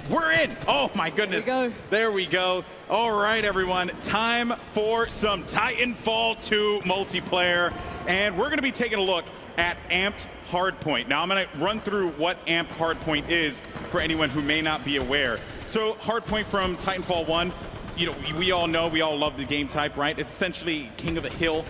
We're in. Oh my goodness. There we go. All right, everyone. Time for some Titanfall 2 multiplayer. And we're going to be taking a look at Amped Hardpoint. Now, I'm going to run through what Amped Hardpoint is for anyone who may not be aware. So, Hardpoint from Titanfall 1, you know, we all love the game type, right? It's essentially King of the Hill,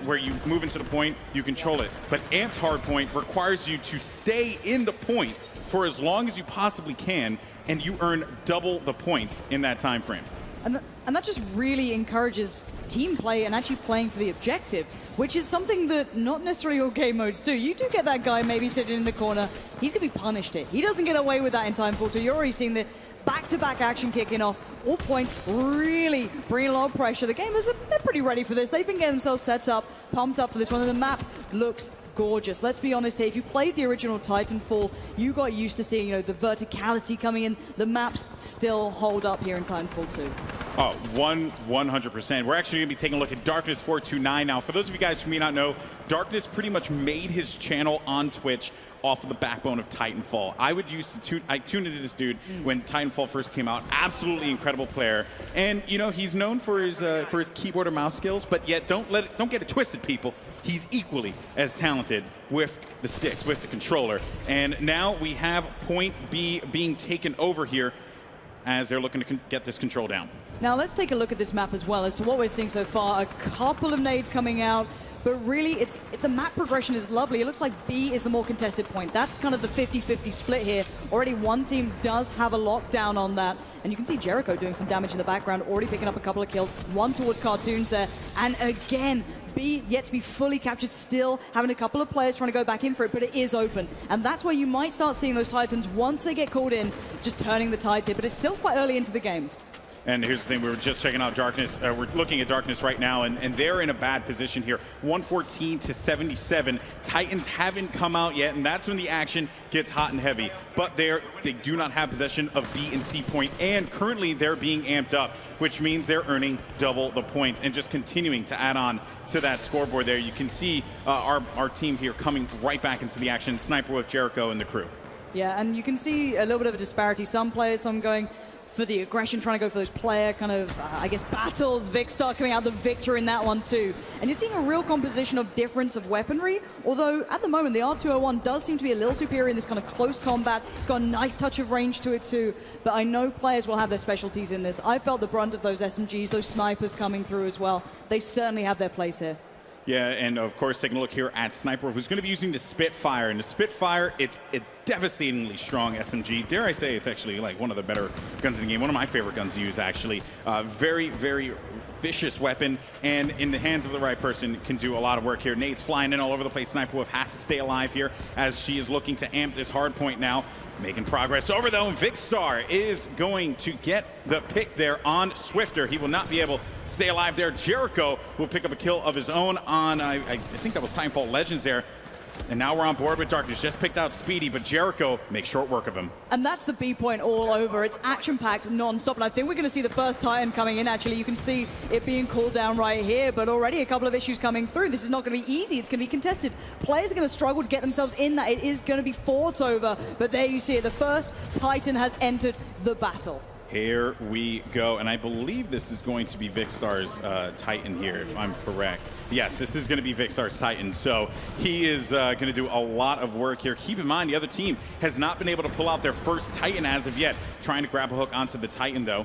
where you move into the point, you control it. But Amped Hardpoint requires you to stay in the point for as long as you possibly can, and you earn double the points in that time frame. And that just really encourages team play and actually playing for the objective, which is something that not necessarily all game modes do. You do get that guy maybe sitting in the corner. He's going to be punished here. He doesn't get away with that in Titanfall 2. You're already seeing the back-to-back action kicking off. All points really bringing a lot of pressure. The gamers, they're pretty ready for this. They've been getting themselves set up, pumped up for this one, and the map looks gorgeous. Let's be honest here, if you played the original Titanfall, you got used to seeing, the verticality coming in. The maps still hold up here in Titanfall 2. Oh, 100%. We're actually going to be taking a look at Darkness 429 now. For those of you guys who may not know, Darkness pretty much made his channel on Twitch off of the backbone of Titanfall. I tuned into this dude when Titanfall first came out. Absolutely incredible player, and he's known for his keyboard and mouse skills. But yet, don't get it twisted, people. He's equally as talented with the sticks, with the controller. And now we have Point B being taken over here as they're looking to get this control down. Now let's take a look at this map as well as to what we're seeing so far. A couple of nades coming out, but really the map progression is lovely. It looks like B is the more contested point. That's kind of the 50-50 split here. Already one team does have a lockdown on that. And you can see Jericho doing some damage in the background, already picking up a couple of kills. One towards Cartoons there. And again, B yet to be fully captured, still having a couple of players trying to go back in for it, but it is open. And that's where you might start seeing those Titans, once they get called in, just turning the tides here. But it's still quite early into the game. And here's the thing, we were just checking out Darkness. We're looking at Darkness right now, and they're in a bad position here. 114 to 77. Titans haven't come out yet, and that's when the action gets hot and heavy. But they do not have possession of B and C point, and currently they're being amped up, which means they're earning double the points and just continuing to add on to that scoreboard there. You can see our team here coming right back into the action. Sniper with Jericho and the crew. Yeah, and you can see a little bit of a disparity. Some players, some going for the aggression, trying to go for those player kind of, I guess, battles. Vikkstar coming out the victor in that one too. And you're seeing a real composition of difference of weaponry, although at the moment the R201 does seem to be a little superior in this kind of close combat. It's got a nice touch of range to it too, but I know players will have their specialties in this. I felt the brunt of those SMGs, those snipers coming through as well. They certainly have their place here. Yeah, and of course, taking a look here at Sniper, who's going to be using the Spitfire. And the Spitfire, it's a devastatingly strong SMG. Dare I say it's actually like one of the better guns in the game. One of my favorite guns to use, actually. Very, very vicious weapon, and in the hands of the right person can do a lot of work here. Nate's flying in all over the place. Sniper Wolf has to stay alive here as she is looking to amp this hard point now. Making progress over though. Vikkstar is going to get the pick there on Swifter. He will not be able to stay alive there. Jericho will pick up a kill of his own on, I think that was Titanfall Legends there. And now we're on board with Darkness. Just picked out Speedy, but Jericho makes short work of him. And that's the B point all over. It's action-packed non-stop. And I think we're going to see the first Titan coming in, actually. You can see it being called down right here, but already a couple of issues coming through. This is not going to be easy. It's going to be contested. Players are going to struggle to get themselves in that. It is going to be fought over. But there you see it. The first Titan has entered the battle. Here we go, and I believe this is going to be Vikkstar's Titan here, if I'm correct. Yes, this is going to be Vikkstar's Titan, so he is going to do a lot of work here. Keep in mind, the other team has not been able to pull out their first Titan as of yet. Trying to grab a hook onto the Titan, though,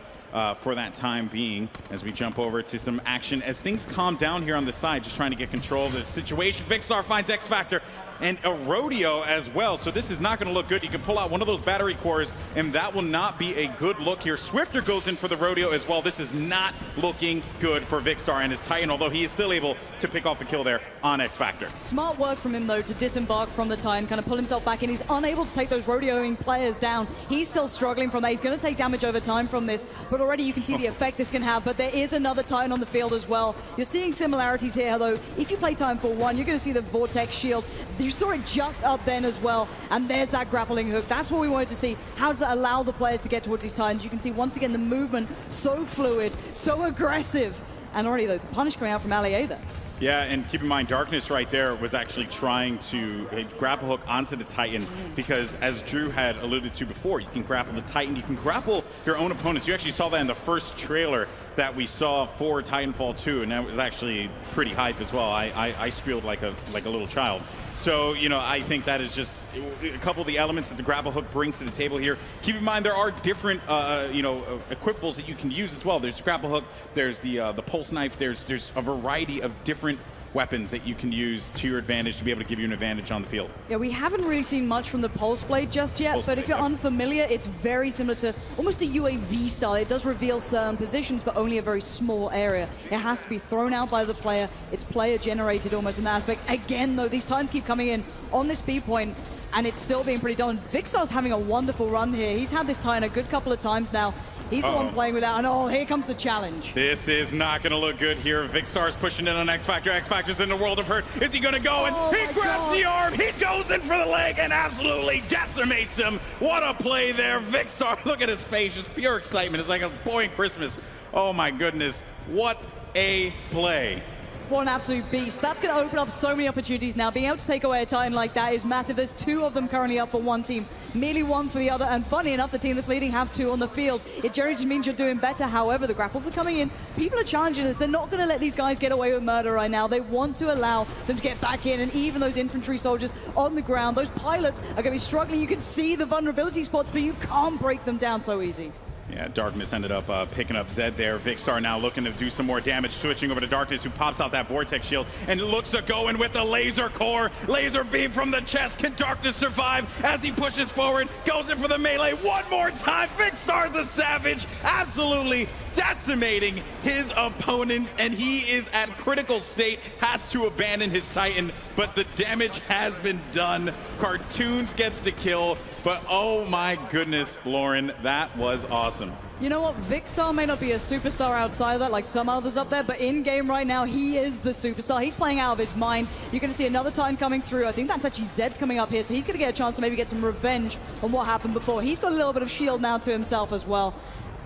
for that time being, as we jump over to some action. As things calm down here on the side, just trying to get control of the situation. Vikkstar finds X Factor and a rodeo as well, so this is not going to look good. You can pull out one of those battery cores, and that will not be a good look here. Swifter goes in for the rodeo as well. This is not looking good for Vikkstar and his Titan, although he is still able to pick off a kill there on X Factor. Smart work from him, though, to disembark from the Titan, kind of pull himself back in. He's unable to take those rodeoing players down. He's still struggling from that. He's going to take damage over time from this, but already you can see the effect this can have. But there is another Titan on the field as well. You're seeing similarities here, though. If you play Titanfall 1, you're going to see the Vortex shield. You saw it just up then as well, and there's that grappling hook. That's what we wanted to see. How does it allow the players to get towards these Titans? You can see once again the movement so fluid, so aggressive, and already though the punish coming out from Allier there. Yeah, and keep in mind, Darkness right there was actually trying to grapple hook onto the Titan because, as Drew had alluded to before, you can grapple the Titan, you can grapple your own opponents. You actually saw that in the first trailer that we saw for Titanfall 2, and that was actually pretty hype as well. I squealed like a little child. So, you know, I think that is just a couple of the elements that the grapple hook brings to the table here. Keep in mind, there are different, equipables that you can use as well. There's the grapple hook, there's the pulse knife, there's a variety of different weapons that you can use to your advantage to be able to give you an advantage on the field. Yeah, we haven't really seen much from the Pulse Blade just yet, but if you're unfamiliar, it's very similar to almost a UAV style. It does reveal certain positions, but only a very small area. It has to be thrown out by the player. It's player generated almost in that aspect. Again, though, these Titans keep coming in on this B point, and it's still being pretty done. Vikkstar's having a wonderful run here. He's had this Titan a good couple of times now. He's the one playing without, and oh, here comes the challenge. This is not going to look good here. Vikkstar's pushing in on X Factor. X Factor's in the world of hurt. Is he going to go? And he grabs the arm. He goes in for the leg and absolutely decimates him. What a play there. Vikkstar, look at his face. Just pure excitement. It's like a boy in Christmas. Oh, my goodness. What a play. What an absolute beast. That's going to open up so many opportunities now. Being able to take away a Titan like that is massive. There's two of them currently up for one team, merely one for the other. And funny enough, the team that's leading have two on the field. It generally just means you're doing better. However, the grapples are coming in. People are challenging this. They're not going to let these guys get away with murder right now. They want to allow them to get back in. And even those infantry soldiers on the ground, those pilots are going to be struggling. You can see the vulnerability spots, but you can't break them down so easy. Yeah, Darkness ended up picking up Zed there. Vikkstar now looking to do some more damage, switching over to Darkness, who pops out that Vortex shield and looks to go in with the laser core. Laser beam from the chest. Can Darkness survive as he pushes forward? Goes in for the melee one more time. Vikkstar's a savage, absolutely decimating his opponents, and he is at critical state, has to abandon his Titan, but the damage has been done. Cartoons gets the kill, but oh my goodness, Lauren, that was awesome. You know what? Vikkstar may not be a superstar outside of that like some others up there, but in-game right now, he is the superstar. He's playing out of his mind. You're going to see another Titan coming through. I think that's actually Zed's coming up here, so he's going to get a chance to maybe get some revenge on what happened before. He's got a little bit of shield now to himself as well.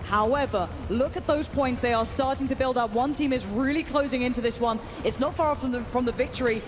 However, look at those points. They are starting to build up. One team is really closing into this one. It's not far off from the victory.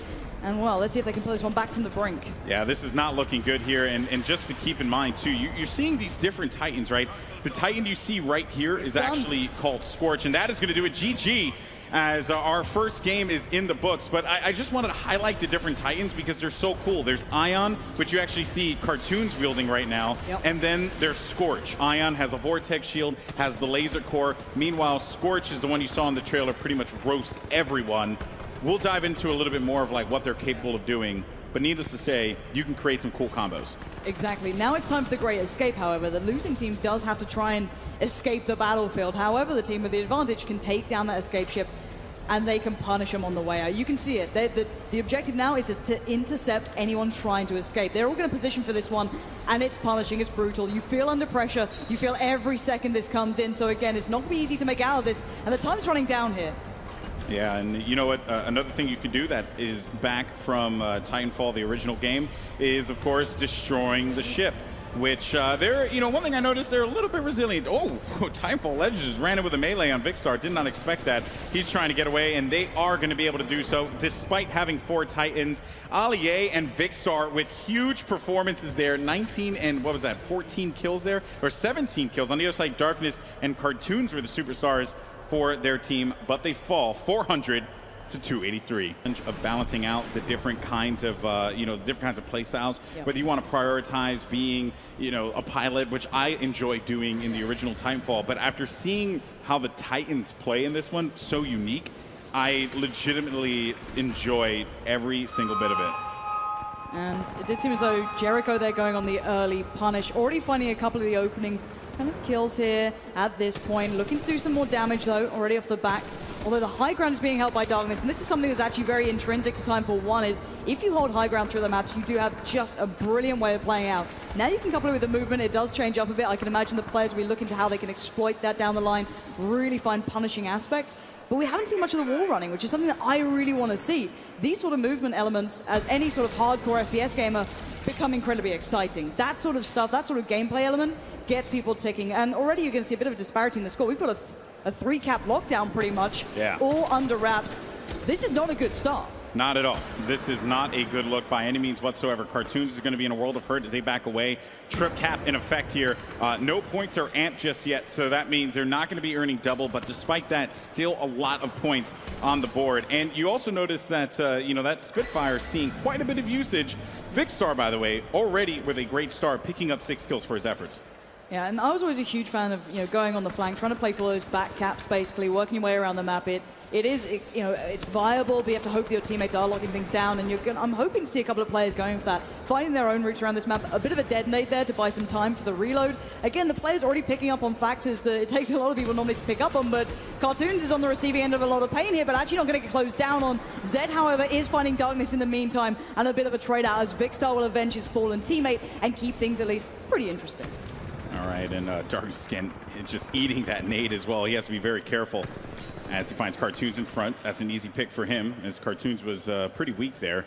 And, well, let's see if they can pull this one back from the brink. Yeah, this is not looking good here. And just to keep in mind, too, you're seeing these different Titans, right? The Titan you see right here is actually called Scorch, and that is going to do it. GG, as our first game is in the books. But I just wanted to highlight the different Titans because they're so cool. There's Ion, which you actually see Cartoons wielding right now. Yep. And then there's Scorch. Ion has a Vortex shield, has the laser core. Meanwhile, Scorch is the one you saw in the trailer pretty much roast everyone. We'll dive into a little bit more of like what they're capable of doing, but needless to say, you can create some cool combos. Exactly. Now it's time for the Great Escape, however. The losing team does have to try and escape the battlefield. However, the team with the advantage can take down that escape ship, and they can punish them on the way out. You can see it. The objective now is to intercept anyone trying to escape. They're all going to position for this one, and it's punishing, it's brutal. You feel under pressure. You feel every second this comes in. So again, it's not going to be easy to make out of this, and the time's running down here. Yeah, and you know what? Another thing you can do that is back from Titanfall, the original game, is, of course, destroying the ship. Which, one thing I noticed, they're a little bit resilient. Oh, Titanfall Legends just ran in with a melee on Vikkstar. Did not expect that. He's trying to get away, and they are going to be able to do so, despite having 4 Titans. Allier and Vikkstar with huge performances there. 19 and, 14 kills there? Or 17 kills. On the other side, Darkness and Cartoons were the superstars for their team, but they fall 400 to 283. Of balancing out the different kinds of different kinds of play styles. Yep. Whether you want to prioritize being a pilot, which I enjoy doing in the original Titanfall, but after seeing how the Titans play in this one, so unique, I legitimately enjoy every single bit of it. And it did seem as though Jericho there going on the early punish, already finding a couple of the opening kind of kills here at this point. Looking to do some more damage, though, already off the back. Although the high ground is being held by Darkness, and this is something that's actually very intrinsic to Titanfall 1, is if you hold high ground through the maps, you do have just a brilliant way of playing out. Now you can couple it with the movement. It does change up a bit. I can imagine the players will be looking to how they can exploit that down the line, really find punishing aspects. But we haven't seen much of the wall running, which is something that I really want to see. These sort of movement elements, as any sort of hardcore FPS gamer, become incredibly exciting. That sort of stuff, that sort of gameplay element, gets people ticking. And already you're going to see a bit of a disparity in the score. We've got a 3-cap lockdown pretty much, all under wraps. this is not a good start. Not at all. This is not a good look by any means whatsoever. Cartoons is going to be in a world of hurt as they back away. Trip cap in effect here. No points are amped just yet, so that means they're not going to be earning double, but despite that, still a lot of points on the board. And you also notice that, you know, that Spitfire seeing quite a bit of usage. Vikkstar, by the way, already with a great start, picking up 6 kills for his efforts. Yeah, and I was always a huge fan of, you know, going on the flank, trying to play for those back caps, basically, working your way around the map. It is, you know, it's viable, but you have to hope that your teammates are locking things down, and I'm hoping to see a couple of players going for that, finding their own routes around this map. A bit of a detonate there to buy some time for the reload. Again, the player's already picking up on factors that it takes a lot of people normally to pick up on, but Cartoons is on the receiving end of a lot of pain here, but actually not going to get closed down on. Zed, however, is finding darkness in the meantime, and a bit of a trade out as Vikkstar will avenge his fallen teammate and keep things at least pretty interesting. All right, and Darkness again just eating that nade as well. He has to be very careful as he finds Cartoons in front. That's an easy pick for him, as Cartoons was pretty weak there.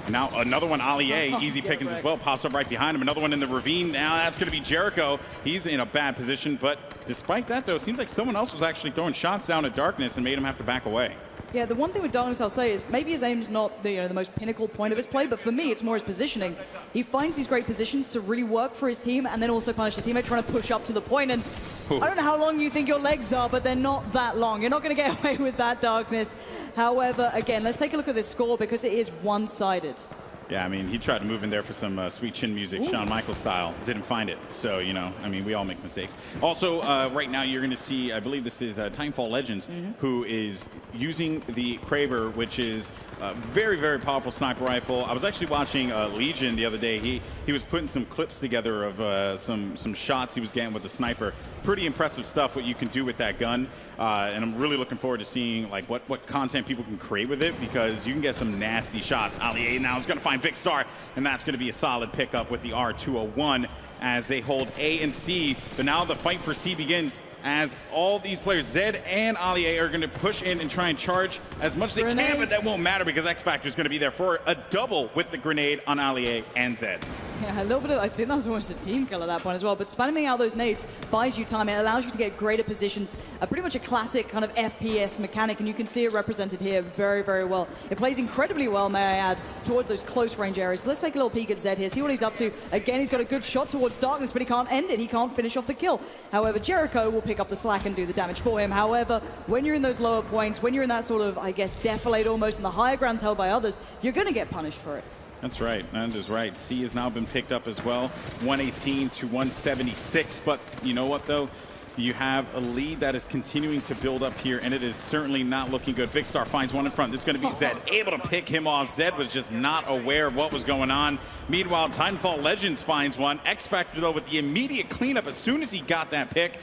Now another one, Ali A, easy pickings as well, pops up right behind him. Another one in the ravine. Now that's going to be Jericho. He's in a bad position, but despite that, though, it seems like someone else was actually throwing shots down at Darkness and made him have to back away. Yeah, the one thing with Darkness I'll say is maybe his aim's not the, the most pinnacle point of his play, but for me it's more his positioning. He finds these great positions to really work for his team and then also punish the teammate trying to push up to the point. And I don't know how long you think your legs are, but they're not that long. You're not going to get away with that, Darkness. However, again, let's take a look at this score because it is one-sided. Yeah, I mean, he tried to move in there for some sweet chin music, Shawn Michaels style. Didn't find it. So, you know, I mean, we all make mistakes. Also, right now you're going to see, I believe this is Titanfall Legends, who is using the Kraber, which is a very, very powerful sniper rifle. I was actually watching Legion the other day. He was putting some clips together of some shots he was getting with the sniper. Pretty impressive stuff, what you can do with that gun. And I'm really looking forward to seeing like what content people can create with it, because you can get some nasty shots. Ali A now is going to find Vikkstar, and that's going to be a solid pickup with the R201 as they hold A and C. But now the fight for C begins as all these players, Zed and Ali A, are going to push in and try and charge as much as they can, but that won't matter because X Factor is going to be there for a double with the grenade on Ali A and Zed. Yeah, a little bit of, I think that was almost a team kill at that point as well, but spamming out those nades buys you time. It allows you to get greater positions, pretty much a classic kind of FPS mechanic, and you can see it represented here very, very well. It plays incredibly well, may I add, towards those close range areas. So let's take a little peek at Zed here, see what he's up to. Again, he's got a good shot towards Darkness, but he can't end it. He can't finish off the kill. However, Jericho will pick up the slack and do the damage for him. However, when you're in those lower points, when you're in that sort of, I guess, defilade almost, and the higher ground's held by others, you're going to get punished for it. That's right. That is right. C has now been picked up as well. 118 to 176. But you know what, though? You have a lead that is continuing to build up here, and it is certainly not looking good. Vikkstar finds one in front. This is going to be Zed, able to pick him off. Zed was just not aware of what was going on. Meanwhile, Titanfall Legends finds one. X Factor, though, with the immediate cleanup as soon as he got that pick.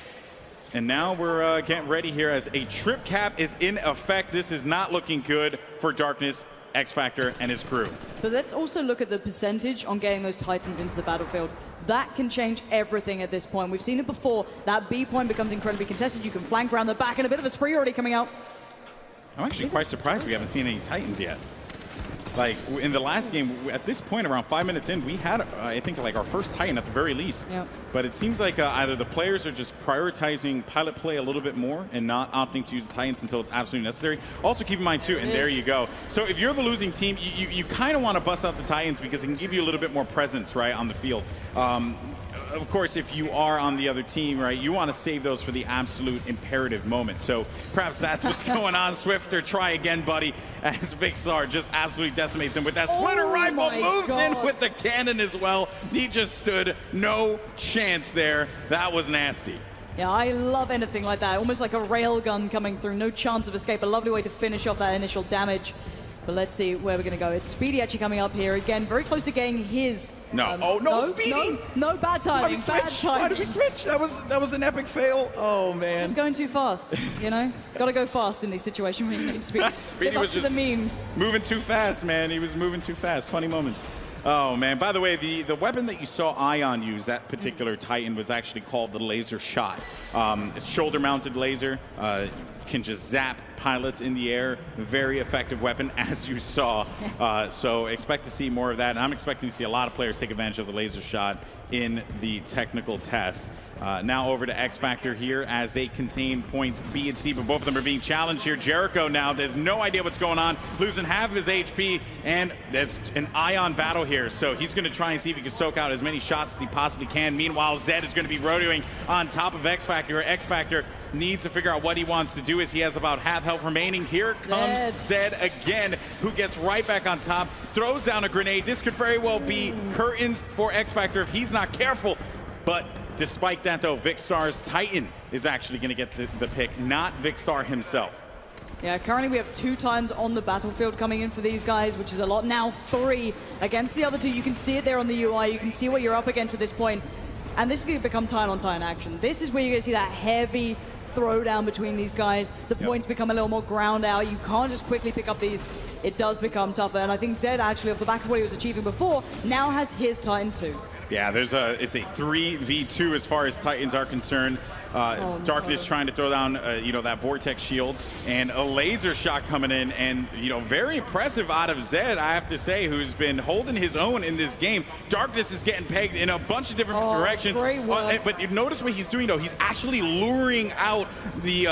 And now we're getting ready here as a trip cap is in effect. This is not looking good for Darkness, X Factor, and his crew. But let's also look at the percentage on getting those Titans into the battlefield. That can change everything at this point. We've seen it before. That B point becomes incredibly contested. You can flank around the back, and a bit of a spree already coming out. I'm actually quite surprised we haven't seen any Titans yet. Like, in the last game, at this point, around 5 minutes in, we had, I think, like our first Titan at the very least. Yep. But it seems like either the players are just prioritizing pilot play a little bit more and not opting to use the Titans until it's absolutely necessary. Also, keep in mind, too, and there you go. So if you're the losing team, you kind of want to bust out the Titans because it can give you a little bit more presence, right, on the field. Of course, if you are on the other team, right, you want to save those for the absolute imperative moment. So perhaps that's what's going on. Swifter, try again, buddy, as Vikkstar just absolutely decimates him with that splitter rifle, moves in with the cannon as well. He just stood no chance there. That was nasty. Yeah, I love anything like that. Almost like a railgun coming through. No chance of escape. A lovely way to finish off that initial damage. But let's see where we're going to go. It's Speedy actually coming up here again. Very close to getting his... no, Speedy! No, bad timing. Bad timing. Why did we switch? That was an epic fail. Oh, man. Just going too fast, you know? Got to go fast in these situations when you need Speedy. Speedy was just the memes. Moving too fast, man. He was moving too fast. Funny moments. Oh, man. By the way, the weapon that you saw Ion use, that particular Titan, was actually called the laser shot. It's shoulder-mounted laser. can just zap pilots in the air. Very effective weapon, as you saw. So expect to see more of that. And I'm expecting to see a lot of players take advantage of the laser shot in the technical test. Now over to X Factor here as they contain points B and C, but both of them are being challenged here. Jericho now, there's no idea what's going on, losing half of his HP, and it's an ion battle here. So he's going to try and see if he can soak out as many shots as he possibly can. Meanwhile, Zed is going to be rodeoing on top of X Factor. X Factor needs to figure out what he wants to do as he has about half health remaining. Here comes Zed again, who gets right back on top, throws down a grenade. This could very well be curtains for X Factor if he's not careful. But despite that, though, Vicstar's Titan is actually going to get the pick, not Vicstar himself. Yeah, currently we have 2 Titans on the battlefield coming in for these guys, which is a lot. Now 3 against the other 2. You can see it there on the UI. You can see what you're up against at this point. And this is going to become Titan-on-Titan action. This is where you're going to see that heavy throwdown between these guys. The points become a little more ground out. You can't just quickly pick up these. It does become tougher. And I think Zed, actually, off the back of what he was achieving before, now has his Titan too. Yeah, it's a 3v2 as far as Titans are concerned. Darkness trying to throw down, that Vortex shield, and a laser shot coming in, and, very impressive out of Zed, I have to say, who's been holding his own in this game. Darkness is getting pegged in a bunch of different directions. But you notice what he's doing, though. He's actually luring out the,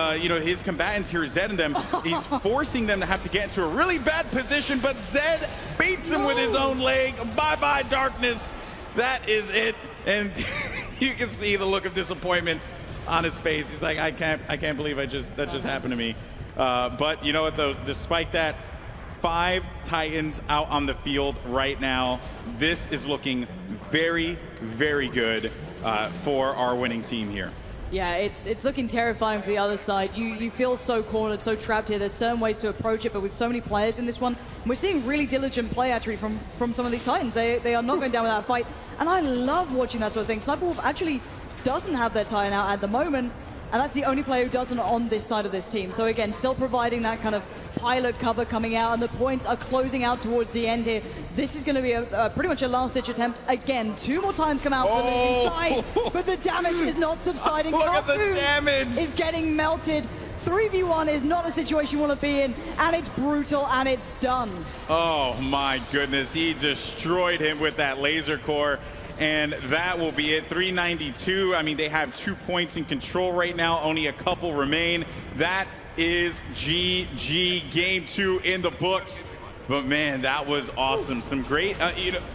his combatants here, Zed and them. He's forcing them to have to get into a really bad position, but Zed beats him with his own leg. Bye-bye, Darkness. That is it, and you can see the look of disappointment on his face. He's like, I can't believe that just happened to me. But you know what, though? Despite that, 5 Titans out on the field right now. This is looking very, very good for our winning team here. Yeah, it's looking terrifying for the other side. You feel so cornered, so trapped here. There's certain ways to approach it, but with so many players in this one, we're seeing really diligent play actually from some of these Titans. They are not going down without a fight, and I love watching that sort of thing. Sniper Wolf actually doesn't have their Titan out at the moment, and that's the only player who doesn't on this side of this team. So again, still providing that kind of pilot cover coming out, and the points are closing out towards the end here. This is going to be pretty much a last-ditch attempt. Again, 2 more Titans come out for losing side, but the damage is not subsiding. Look at the damage! Is getting melted. 3v1 is not a situation you want to be in, and it's brutal, and it's done. Oh my goodness, he destroyed him with that laser core. And that will be it. 392. I mean, they have 2 points in control right now. Only a couple remain. That is GG. Game 2 in the books. But man, that was awesome. Some great,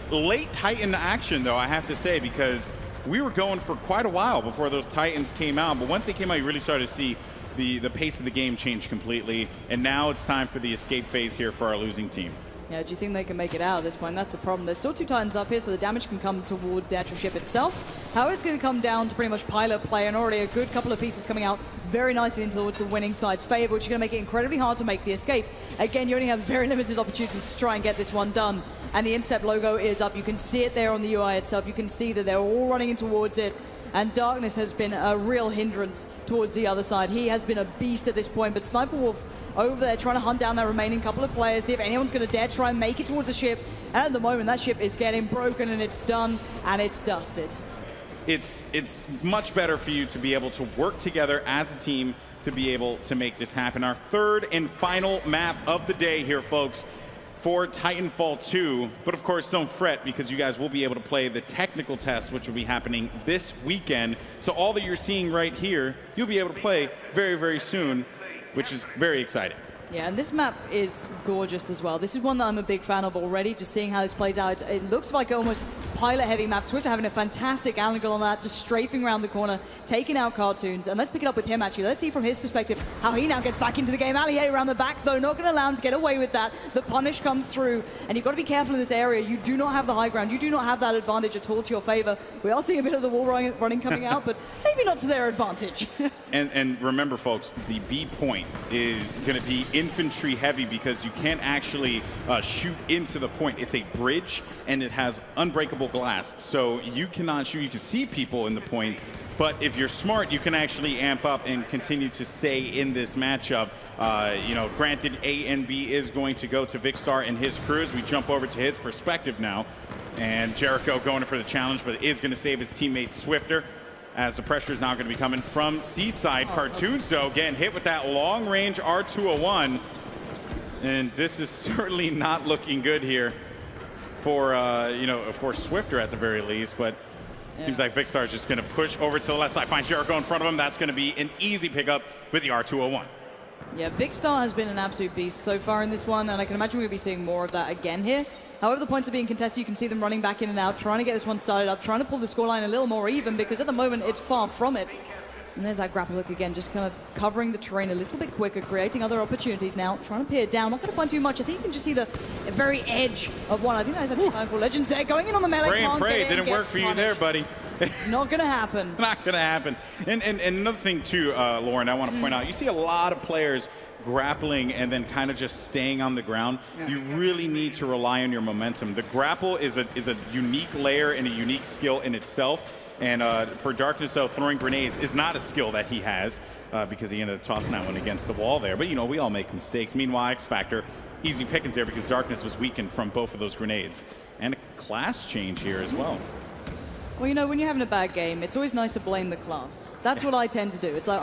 late Titan action, though, I have to say, because we were going for quite a while before those Titans came out. But once they came out, you really started to see the pace of the game change completely. And now it's time for the escape phase here for our losing team. Yeah, do you think they can make it out at this point? That's the problem. There's still 2 Titans up here, so the damage can come towards the actual ship itself. However, it's going to come down to pretty much pilot play, and already a good couple of pieces coming out very nicely into the winning side's favor, which is going to make it incredibly hard to make the escape. Again, you only have very limited opportunities to try and get this one done. And the Intercept logo is up. You can see it there on the UI itself. You can see that they're all running in towards it. And Darkness has been a real hindrance towards the other side. He has been a beast at this point, but Sniper Wolf over there trying to hunt down that remaining couple of players, see if anyone's going to dare try and make it towards the ship. And at the moment, that ship is getting broken, and it's done, and it's dusted. It's much better for you to be able to work together as a team to be able to make this happen. Our 3rd and final map of the day here, folks, for Titanfall 2. But of course, don't fret, because you guys will be able to play the technical test, which will be happening this weekend. So all that you're seeing right here, you'll be able to play very, very soon, which is very exciting. Yeah, and this map is gorgeous as well. This is one that I'm a big fan of already, just seeing how this plays out. It looks like an almost pilot-heavy map. Swift having a fantastic angle on that, just strafing around the corner, taking out cartoons. And let's pick it up with him, actually. Let's see from his perspective how he now gets back into the game. Allier around the back, though, not going to allow him to get away with that. The punish comes through, and you've got to be careful in this area. You do not have the high ground. You do not have that advantage at all to your favor. We are seeing a bit of the wall running coming out, but maybe not to their advantage. And remember, folks, the B point is going to be infantry heavy, because you can't actually shoot into the point. It's a bridge, and it has unbreakable glass, so you cannot shoot. You can see people in the point, but if you're smart, you can actually amp up and continue to stay in this matchup. Granted, A and B is going to go to Vicstar and his crew as we jump over to his perspective now. And Jericho going for the challenge, but is going to save his teammate Swifter. as the pressure is now going to be coming from Seaside. Cartoons, though, getting hit with that long-range R201. And this is certainly not looking good here for, for Swifter at the very least. But seems like Vikkstar is just going to push over to the left side, finds Jericho in front of him. That's going to be an easy pickup with the R201. Yeah, Vikkstar has been an absolute beast so far in this one, and I can imagine we'll be seeing more of that again here. However, the points are being contested. You can see them running back in and out, trying to get this one started up, trying to pull the scoreline a little more even, because at the moment it's far from it. And there's that grapple hook again, just kind of covering the terrain a little bit quicker, creating other opportunities now, trying to peer down. Not going to find too much. I think you can just see the very edge of one. I think that's actually Titanfall Legends there, going in on the melee. Spray and pray. Didn't work for you there, buddy. Not going to happen. Not going to happen. And another thing, too, Lauren, I want to point out, you see a lot of players grappling and then kind of just staying on the ground. You really need to rely on your momentum. The grapple is a unique layer and a unique skill in itself. And for Darkness, though, throwing grenades is not a skill that he has because he ended up tossing that one against the wall there. But, you know, we all make mistakes. Meanwhile, X Factor, easy pickings there because Darkness was weakened from both of those grenades. And a class change here as well. Well, you know, when you're having a bad game, it's always nice to blame the class. That's what I tend to do. It's like,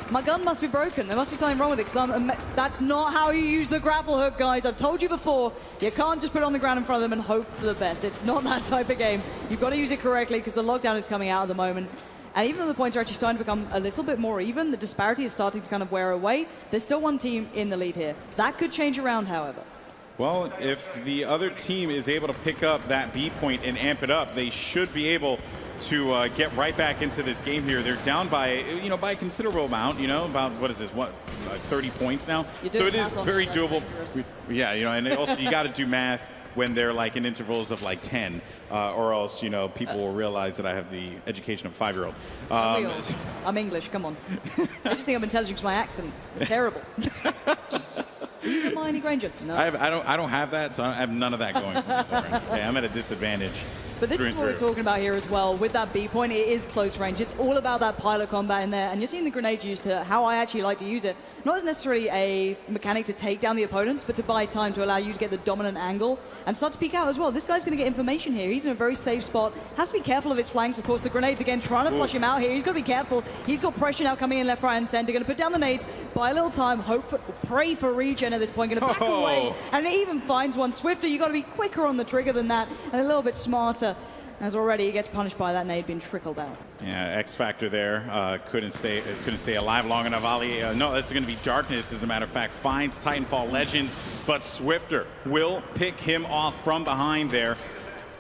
my gun must be broken. There must be something wrong with it, because that's not how you use the grapple hook, guys. I've told you before, you can't just put it on the ground in front of them and hope for the best. It's not that type of game. You've got to use it correctly, because the lockdown is coming out at the moment. And even though the points are actually starting to become a little bit more even, the disparity is starting to kind of wear away. There's still one team in the lead here. That could change around, however. Well, if the other team is able to pick up that B point and amp it up, they should be able to get right back into this game here. They're down by, by a considerable amount, about, what is this, 30 points now? So it is very doable. Yeah, and also you got to do math when they're like in intervals of like 10, or else, people will realize that I have the education of a 5-year-old. I'm English, come on. I just think I'm intelligent because my accent is terrible. Are you Hermione Granger? No. I don't have that, so I have none of that going for me. Okay, I'm at a disadvantage. But this is what we're talking about here as well. With that B point, it is close range. It's all about that pilot combat in there. And you're seeing the grenade used to how I actually like to use it. Not as necessarily a mechanic to take down the opponents, but to buy time to allow you to get the dominant angle and start to peek out as well. This guy's going to get information here. He's in a very safe spot. Has to be careful of his flanks. Of course, the grenades again trying to flush him out here. He's got to be careful. He's got pressure now coming in left, right, and center. Going to put down the nades, buy a little time, pray for regen at this point. Going to back away. And it even finds one. Swifter, you got to be quicker on the trigger than that and a little bit smarter. As already he gets punished by that nade being trickled out. Yeah, X Factor there couldn't stay alive long enough. Ali, no, that's going to be Darkness. As a matter of fact, finds Titanfall Legends, but Swifter will pick him off from behind there.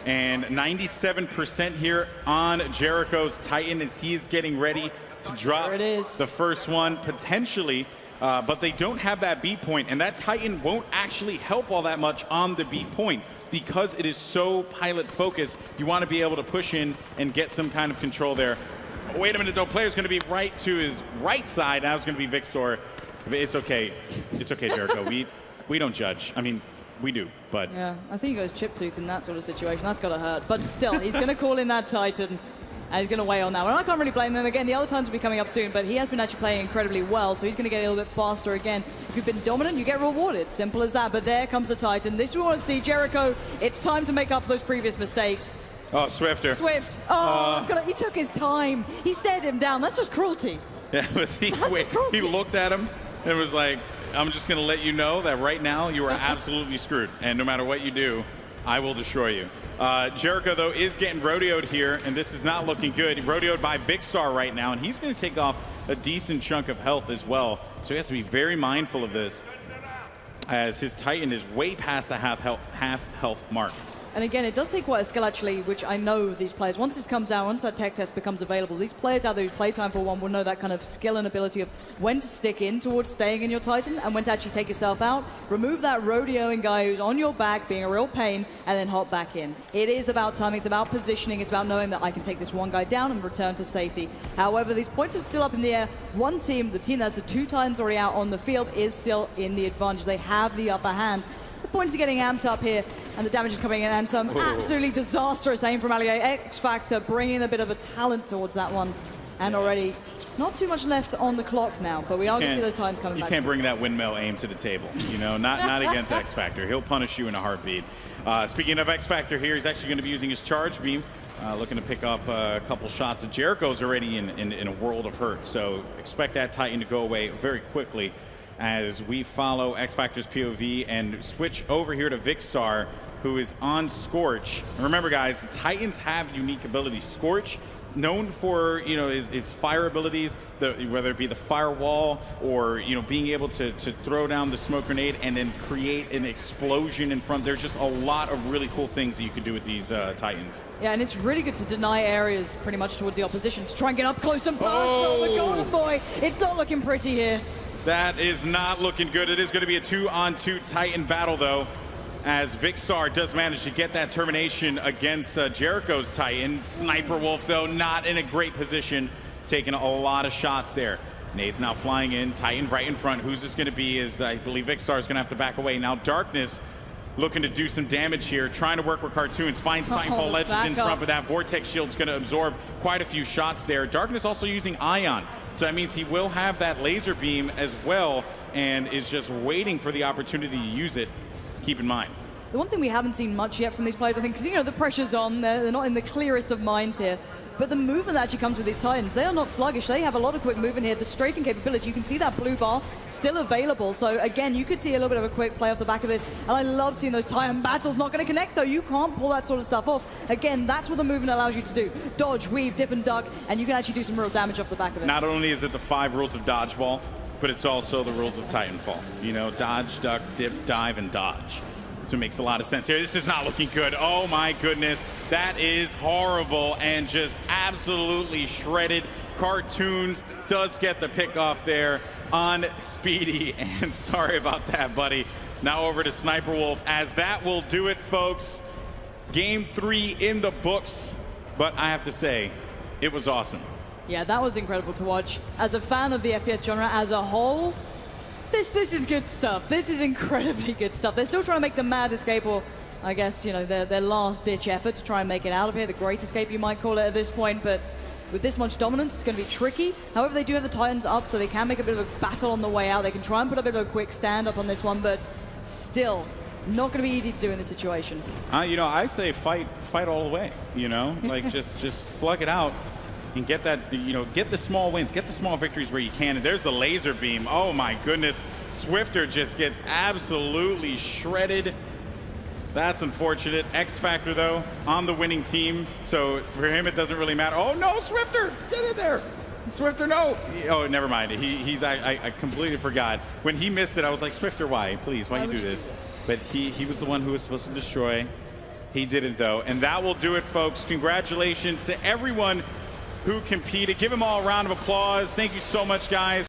And 97% here on Jericho's Titan as he's getting ready to drop the first one potentially. But they don't have that B point, and that Titan won't actually help all that much on the B point because it is so pilot focused. You want to be able to push in and get some kind of control there. Wait a minute, though. Player's going to be right to his right side. Now it's going to be Vikkstar. It's okay. It's okay, Jericho. We don't judge. I mean, we do, but... Yeah, I think he goes chip tooth in that sort of situation. That's got to hurt. But still, he's going to call in that Titan. And he's going to weigh on that one. I can't really blame him. Again, the other times will be coming up soon, but he has been actually playing incredibly well, so he's going to get a little bit faster again. If you've been dominant, you get rewarded. Simple as that. But there comes the Titan. This we want to see. Jericho, it's time to make up for those previous mistakes. Oh, Swifter. Swift. Oh, he took his time. He set him down. That's just cruelty. Yeah, he looked at him and was like, I'm just going to let you know that right now you are absolutely screwed. And no matter what you do, I will destroy you. Jericho, though, is getting rodeoed here, and this is not looking good. Rodeoed by Vikkstar right now, and he's going to take off a decent chunk of health as well. So he has to be very mindful of this as his Titan is way past the half health mark. And again, it does take quite a skill, actually, which I know these players, once this comes out, once that tech test becomes available, these players out there who play Titanfall 1 will know that kind of skill and ability of when to stick in towards staying in your Titan and when to actually take yourself out, remove that rodeoing guy who's on your back, being a real pain, and then hop back in. It is about timing, it's about positioning, it's about knowing that I can take this one guy down and return to safety. However, these points are still up in the air. One team, the team that has the 2 Titans already out on the field, is still in the advantage. They have the upper hand. The points are getting amped up here, and the damage is coming in, and some absolutely disastrous aim from Ali. X Factor bringing a bit of a talent towards that one, and already not too much left on the clock now, but we are going to see those Titans coming back. You can't bring that windmill aim to the table, not against X Factor. He'll punish you in a heartbeat. Speaking of X Factor here, he's actually going to be using his charge beam looking to pick up a couple shots. And Jericho's already in a world of hurt, so expect that Titan to go away very quickly as we follow X Factor's POV and switch over here to Vikkstar, who is on Scorch. And remember, guys, the Titans have unique abilities. Scorch, known for his fire abilities, whether it be the firewall or being able to throw down the smoke grenade and then create an explosion in front. There's just a lot of really cool things that you could do with these Titans. Yeah, and it's really good to deny areas pretty much towards the opposition to try and get up close and personal. Oh. The Golden Boy, it's not looking pretty here. That is not looking good. It is going to be a 2-on-2 Titan battle, though, as Vikkstar does manage to get that termination against Jericho's Titan. Sniper Wolf, though, not in a great position, taking a lot of shots there. Nade's now flying in, Titan right in front. Who's this going to be? Is I believe Vikkstar is going to have to back away. Now Darkness looking to do some damage here, trying to work with Cartoons, find Titanfall Legends in front, but that Vortex Shield's going to absorb quite a few shots there. Darkness also using Ion, so that means he will have that laser beam as well and is just waiting for the opportunity to use it. Keep in mind. The one thing we haven't seen much yet from these players, I think, because the pressure's on, they're not in the clearest of minds here, but the movement that actually comes with these Titans, they are not sluggish. They have a lot of quick movement here. The strafing capability, you can see that blue bar still available. So again, you could see a little bit of a quick play off the back of this. And I love seeing those Titan battles. Not going to connect though. You can't pull that sort of stuff off. Again, that's what the movement allows you to do. Dodge, weave, dip and duck, and you can actually do some real damage off the back of it. Not only is it the 5 rules of dodgeball, but it's also the rules of Titanfall. Dodge, duck, dip, dive, and dodge. So it makes a lot of sense here. This is not looking good. Oh my goodness. That is horrible and just absolutely shredded. Cartoons does get the pick off there on Speedy. And sorry about that, buddy. Now over to Sniper Wolf, as that will do it, folks. Game 3 in the books. But I have to say, it was awesome. Yeah, that was incredible to watch. As a fan of the FPS genre as a whole, this is good stuff. This is incredibly good stuff. They're still trying to make the mad escape, or I guess, their last-ditch effort to try and make it out of here. The great escape, you might call it at this point, but with this much dominance, it's going to be tricky. However, they do have the Titans up, so they can make a bit of a battle on the way out. They can try and put a bit of a quick stand-up on this one, but still, not going to be easy to do in this situation. I say fight all the way, like just slug it out. And get that, get the small wins, get the small victories where you can. And there's the laser beam. Oh my goodness. Swifter just gets absolutely shredded. That's unfortunate. X Factor, though, on the winning team. So for him, it doesn't really matter. Oh no, Swifter, get in there. Swifter, no. Oh, never mind. I completely forgot. When he missed it, I was like, Swifter, why? Please, why you do this? But he was the one who was supposed to destroy. He didn't, though. And that will do it, folks. Congratulations to everyone who competed. Give them all a round of applause. Thank you so much, guys.